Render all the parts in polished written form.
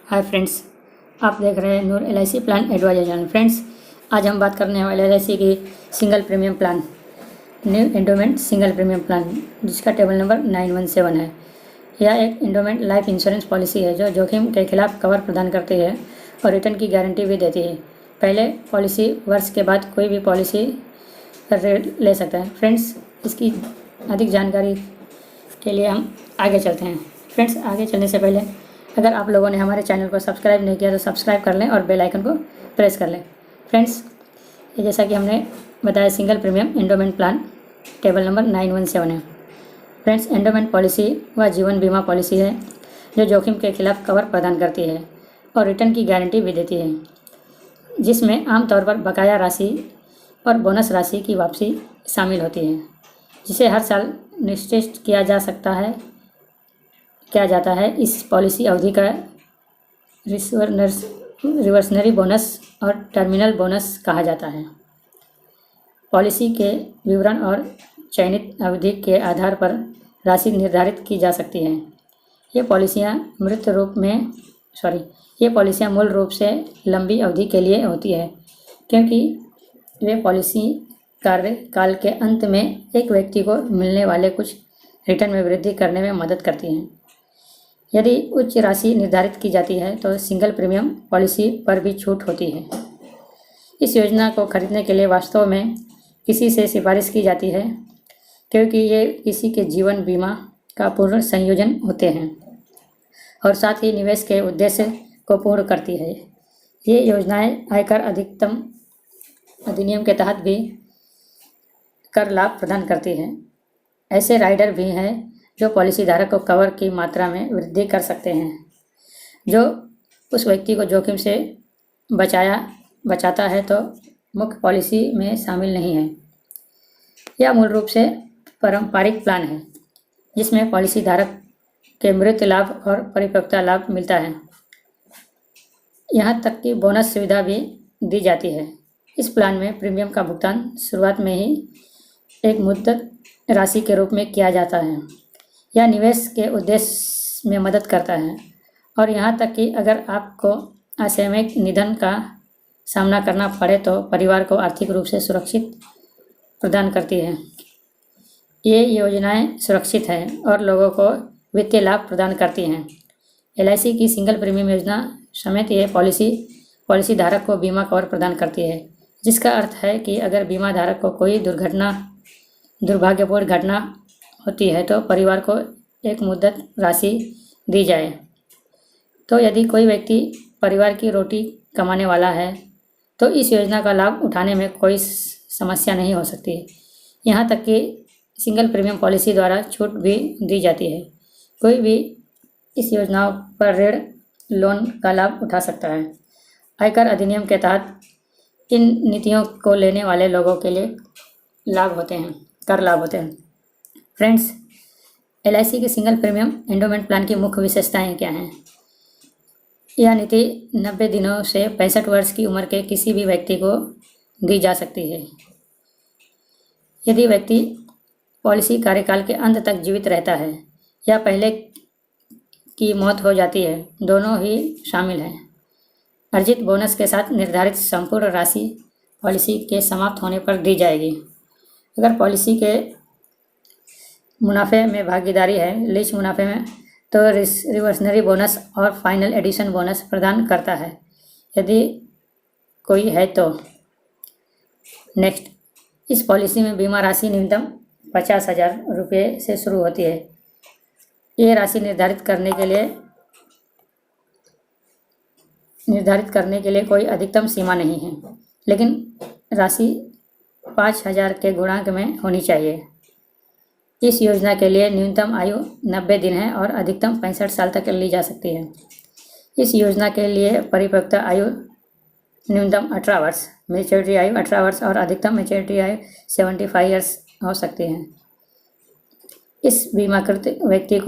Hi friends, आप देख रहे हैं Noor LIC plan advisor channel. Friends, आज हम बात करने वाले LIC की single premium plan, new endowment single premium plan, जिसका टेबल नंबर 917 है। यह एक एंडोमेंट लाइफ इंश्योरेंस पॉलिसी है जो जोखिम के खिलाफ कवर प्रदान करती है और रिटर्न की गारंटी भी देती है। पहले पॉलिसी वर्ष के बाद कोई भी पॉलिसी ले सकता है। फ्रेंड्स, इसकी अधिक जानकारी के लिए हम आगे चलते हैं। फ्रेंड्स, आगे चलने से पहले अगर आप लोगों ने हमारे चैनल को सब्सक्राइब नहीं किया तो सब्सक्राइब कर लें और बेल आइकन को प्रेस कर लें। फ्रेंड्स, ये जैसा कि हमने बताया, single premium endowment plan table number 917 है। फ्रेंड्स, एंडोमेंट पॉलिसी वह जीवन बीमा पॉलिसी है जो जोखिम के खिलाफ कवर प्रदान करती है और रिटर्न की गारंटी भी देती है, जिसमें आमतौर पर बकाया राशि और बोनस राशि की वापसी शामिल होती है, जिसे हर साल निश्चित किया जाता है। इस पॉलिसी अवधि का रिवर्सनरी बोनस और टर्मिनल बोनस कहा जाता है। पॉलिसी के विवरण और चयनित अवधि के आधार पर राशि निर्धारित की जा सकती है। ये पॉलिसियाँ मूल रूप से लंबी अवधि के लिए होती है, क्योंकि वे पॉलिसी कार्यकाल के अंत में एक व्यक्ति को मिलने वाले कुछ रिटर्न में वृद्धि करने में मदद करती हैं। यदि उच्च राशि निर्धारित की जाती है तो सिंगल प्रीमियम पॉलिसी पर भी छूट होती है। इस योजना को खरीदने के लिए वास्तव में किसी से सिफारिश की जाती है, क्योंकि ये किसी के जीवन बीमा का पूर्ण संयोजन होते हैं और साथ ही निवेश के उद्देश्य को पूर्ण करती है। ये योजनाएं आयकर अधिकतम अधिनियम के तहत भी कर लाभ प्रदान करती हैं। ऐसे राइडर भी हैं जो पॉलिसी धारक को कवर की मात्रा में वृद्धि कर सकते हैं, जो उस व्यक्ति को जोखिम से बचाता है तो मुख्य पॉलिसी में शामिल नहीं है। यह मूल रूप से पारंपरिक प्लान है, जिसमें पॉलिसी धारक के मृत्यु लाभ और परिपक्वता लाभ मिलता है। यहाँ तक कि बोनस सुविधा भी दी जाती है। इस प्लान में प्रीमियम का भुगतान शुरुआत में ही एक मुद्दत राशि के रूप में किया जाता है। यह निवेश के उद्देश्य में मदद करता है और यहाँ तक कि अगर आपको असामयिक निधन का सामना करना पड़े तो परिवार को आर्थिक रूप से सुरक्षित प्रदान करती है। ये योजनाएं सुरक्षित हैं और लोगों को वित्तीय लाभ प्रदान करती हैं। LIC की सिंगल प्रीमियम योजना समेत ये पॉलिसी धारक को बीमा कवर प्रदान करती है, जिसका अर्थ है कि अगर बीमा धारक को कोई दुर्भाग्यपूर्ण घटना होती है तो परिवार को एक मुद्दत राशि दी जाए। तो यदि कोई व्यक्ति परिवार की रोटी कमाने वाला है तो इस योजना का लाभ उठाने में कोई समस्या नहीं हो सकती। यहाँ तक कि सिंगल प्रीमियम पॉलिसी द्वारा छूट भी दी जाती है। कोई भी इस योजनाओं पर ऋण लोन का लाभ उठा सकता है। आयकर अधिनियम के तहत इन नीतियों को लेने वाले लोगों के लिए कर लाभ होते हैं। फ्रेंड्स, LIC के सिंगल प्रीमियम एंडोमेंट प्लान की मुख्य विशेषताएं क्या हैं? यह नीति 90 दिनों से 65 वर्ष की उम्र के किसी भी व्यक्ति को दी जा सकती है। यदि व्यक्ति पॉलिसी कार्यकाल के अंत तक जीवित रहता है या पहले की मौत हो जाती है, दोनों ही शामिल हैं। अर्जित बोनस के साथ निर्धारित संपूर्ण राशि पॉलिसी के समाप्त होने पर दी जाएगी। अगर पॉलिसी के मुनाफे में भागीदारी है, लीज मुनाफे में, तो रिवर्सनरी बोनस और फाइनल एडिशन बोनस प्रदान करता है, यदि कोई है तो। नेक्स्ट, इस पॉलिसी में बीमा राशि न्यूनतम 50,000 रुपये से शुरू होती है। ये राशि निर्धारित करने के लिए कोई अधिकतम सीमा नहीं है, लेकिन राशि 5,000 के गुणांक में होनी चाहिए। इस योजना के लिए न्यूनतम आयु 90 दिन है और अधिकतम 65 साल तक ली जा सकती है। इस योजना के लिए परिपक्वता आयु न्यूनतम 18 वर्ष, मेच्योरिटी आयु 18 वर्ष और अधिकतम मेच्योरिटी आयु 75 ईयर्स हो सकती है। इस बीमाकृत व्यक्ति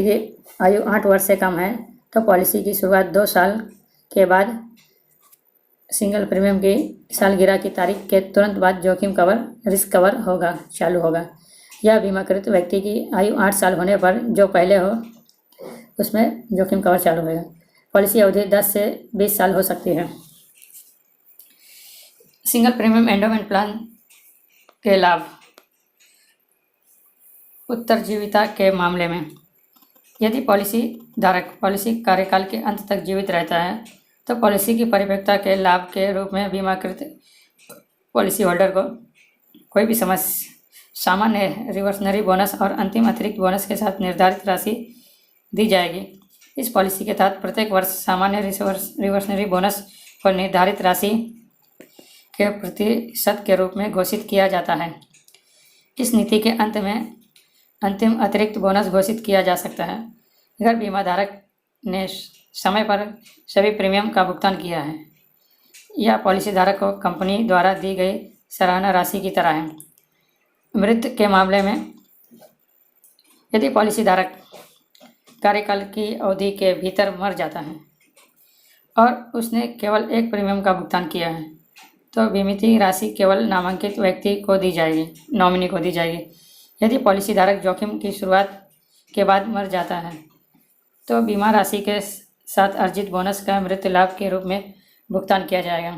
की आयु 8 वर्ष से कम है तो पॉलिसी की शुरुआत 2 साल के बाद सिंगल प्रीमियम की सालगिरह की तारीख के तुरंत बाद जोखिम रिस्क कवर चालू होगा। यह बीमाकृत व्यक्ति की आयु 8 साल होने पर जो पहले हो उसमें जोखिम कवर चालू होगा। पॉलिसी अवधि 10 से 20 साल हो सकती है। सिंगल प्रीमियम एंडोमेंट प्लान के लाभ। उत्तरजीविता के मामले में यदि पॉलिसी धारक पॉलिसी कार्यकाल के अंत तक जीवित रहता है तो पॉलिसी की परिपक्वता के लाभ के रूप में बीमाकृत पॉलिसी होल्डर को कोई भी सामान्य रिवर्सनरी बोनस और अंतिम अतिरिक्त बोनस के साथ निर्धारित राशि दी जाएगी। इस पॉलिसी के तहत प्रत्येक वर्ष सामान्य रिवर्सनरी बोनस को निर्धारित राशि के प्रतिशत के रूप में घोषित किया जाता है। इस नीति के अंत में अंतिम अतिरिक्त बोनस घोषित किया जा सकता है अगर बीमा धारक ने समय पर सभी प्रीमियम का भुगतान किया है या पॉलिसी धारक को कंपनी द्वारा दी गई सराहना राशि की तरह है। मृत्यु के मामले में यदि पॉलिसी धारक कार्यकाल की अवधि के भीतर मर जाता है और उसने केवल एक प्रीमियम का भुगतान किया है तो बीमित राशि केवल नामांकित व्यक्ति को दी जाएगी, नॉमिनी को दी जाएगी। यदि पॉलिसी धारक जोखिम की शुरुआत के बाद मर जाता है तो बीमा राशि के साथ अर्जित बोनस का मृत्यु लाभ के रूप में भुगतान किया जाएगा।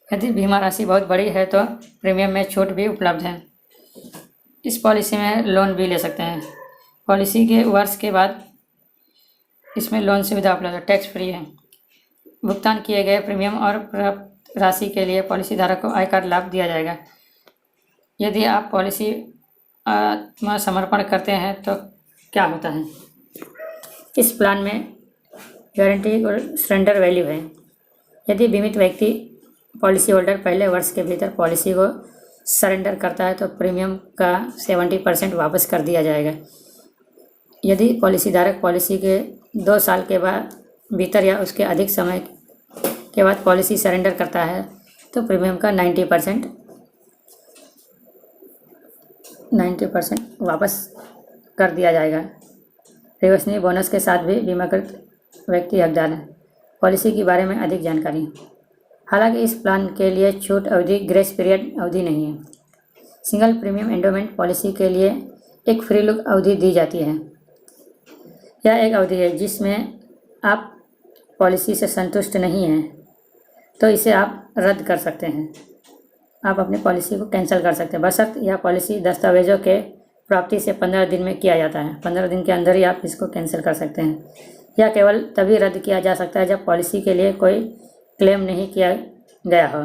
यदि बीमा राशि बहुत बड़ी है तो प्रीमियम में छूट भी उपलब्ध है। इस पॉलिसी में लोन भी ले सकते हैं। पॉलिसी के वर्ष के बाद इसमें लोन सुविधा उपलब्ध है, टैक्स फ्री है। भुगतान किए गए प्रीमियम और प्राप्त राशि के लिए पॉलिसी धारक को आयकर लाभ दिया जाएगा। यदि आप पॉलिसी आत्मसमर्पण करते हैं तो क्या होता है? इस प्लान में गारंटी और सरेंडर वैल्यू है। यदि बीमित व्यक्ति पॉलिसी होल्डर पहले वर्ष के भीतर पॉलिसी को सरेंडर करता है तो प्रीमियम का 70% वापस कर दिया जाएगा। यदि पॉलिसी धारक पॉलिसी के 2 साल के बाद भीतर या उसके अधिक समय के बाद पॉलिसी सरेंडर करता है तो प्रीमियम का 90% वापस कर दिया जाएगा। रिवर्सनरी बोनस के साथ भी बीमाकृत व्यक्ति हकदार है। पॉलिसी के बारे में अधिक जानकारी। हालांकि इस प्लान के लिए छूट अवधि ग्रेस पीरियड अवधि नहीं है। सिंगल प्रीमियम एंडोमेंट पॉलिसी के लिए एक फ्री लुक अवधि दी जाती है। यह एक अवधि है जिसमें आप पॉलिसी से संतुष्ट नहीं हैं तो इसे आप रद्द कर सकते हैं। आप अपनी पॉलिसी को कैंसिल कर सकते हैं बशर्ते यह पॉलिसी दस्तावेजों के प्राप्ति से 15 दिन में किया जाता है। 15 दिन के अंदर ही आप इसको कैंसिल कर सकते हैं। यह केवल तभी रद्द किया जा सकता है जब पॉलिसी के लिए कोई क्लेम नहीं किया गया हो।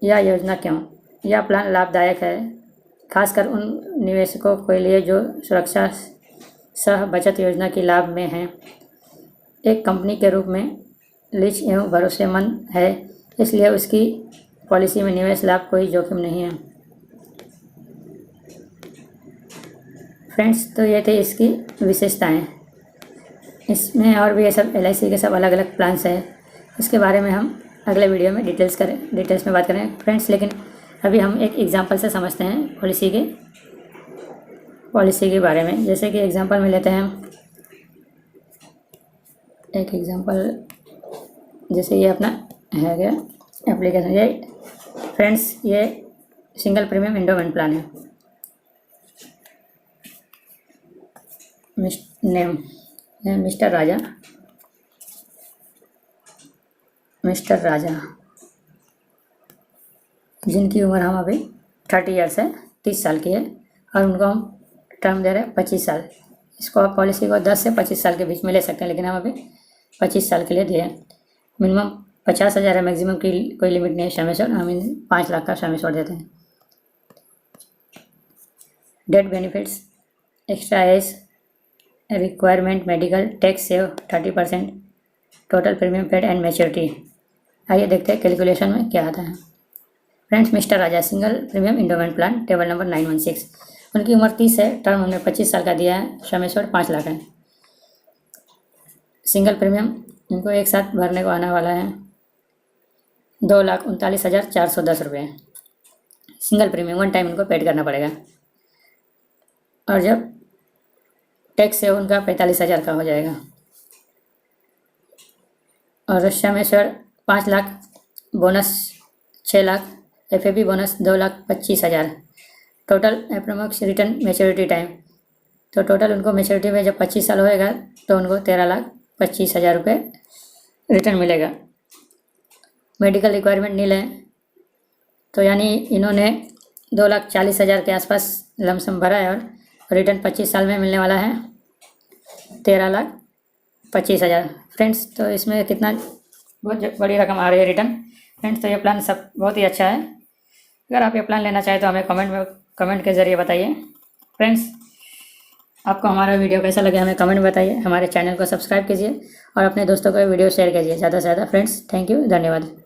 यह योजना क्यों? यह प्लान लाभदायक है खासकर उन निवेशकों के लिए जो सुरक्षा सह बचत योजना की लाभ में हैं। एक कंपनी के रूप में लिच एवं भरोसेमंद है, इसलिए उसकी पॉलिसी में निवेश लाभ कोई जोखिम नहीं है। फ्रेंड्स, तो ये थे इसकी विशेषताएं। इसमें और भी ये सब LIC के सब अलग अलग प्लान्स हैं, उसके बारे में हम अगले वीडियो में डिटेल्स में बात करें फ्रेंड्स। लेकिन अभी हम एक एग्जांपल से समझते हैं पॉलिसी के बारे में। जैसे कि एग्जांपल में लेते हैं एक एग्जांपल, जैसे ये अपना है गया एप्लीकेशन। ये फ्रेंड्स ये सिंगल प्रीमियम एंडोमेंट प्लान है। नेम मिस्टर राजा, जिनकी उम्र हम अभी 30 ईयर्स है, 30 साल की है, और उनको हम टर्म दे रहे हैं 25 साल। इसको आप पॉलिसी को 10 से 25 साल के बीच में ले सकते हैं, लेकिन हम अभी 25 साल के लिए दिए। मिनिमम 50,000 है, मैक्सिमम की कोई लिमिट नहीं है। समेशन हम 5 लाख का समेशन देते हैं। Death benefits, extra age requirement, medical, tax save 30%, total premium paid and maturity. आइए देखते हैं कैलकुलेशन में क्या आता है। Friends, mister Raja single premium endowment plan, table number 916। उनकी उम्र 30 है, टर्म हमने 25 साल का दिया है, समेशन 5 लाख है। सिंगल प्रीमियम इनको एक साथ भरने को आने वाला है 2,39,410 रुपये। सिंगल प्रीमियम 1 टाइम उनको पेड करना पड़ेगा, और जब टैक्स से उनका 45,000 का हो जाएगा। और summation 5 lakh, bonus 6 lakh, FAP bonus 2,25,000। Total approx return maturity time तो टोटल उनको मैच्योरिटी में जब 25 साल होएगा तो उनको 13,25,000 रुपये रिटर्न मिलेगा। मेडिकल रिक्वायरमेंट नील है, तो यानी इन्होंने 2,40,000 के आसपास लमसम भरा है और रिटर्न 25 साल में मिलने वाला है 13,25,000 फ्रेंड्स। तो इसमें कितना बहुत बड़ी रकम आ रही है रिटर्न फ्रेंड्स। तो ये प्लान सब बहुत ही अच्छा है। अगर आप ये प्लान लेना चाहें तो हमें कमेंट के ज़रिए बताइए फ्रेंड्स। आपको हमारा वीडियो कैसा लगे हमें कमेंट में बताइए। हमारे चैनल को सब्सक्राइब कीजिए और अपने दोस्तों को वीडियो शेयर कीजिए ज़्यादा से ज़्यादा फ्रेंड्स। थैंक यू, धन्यवाद।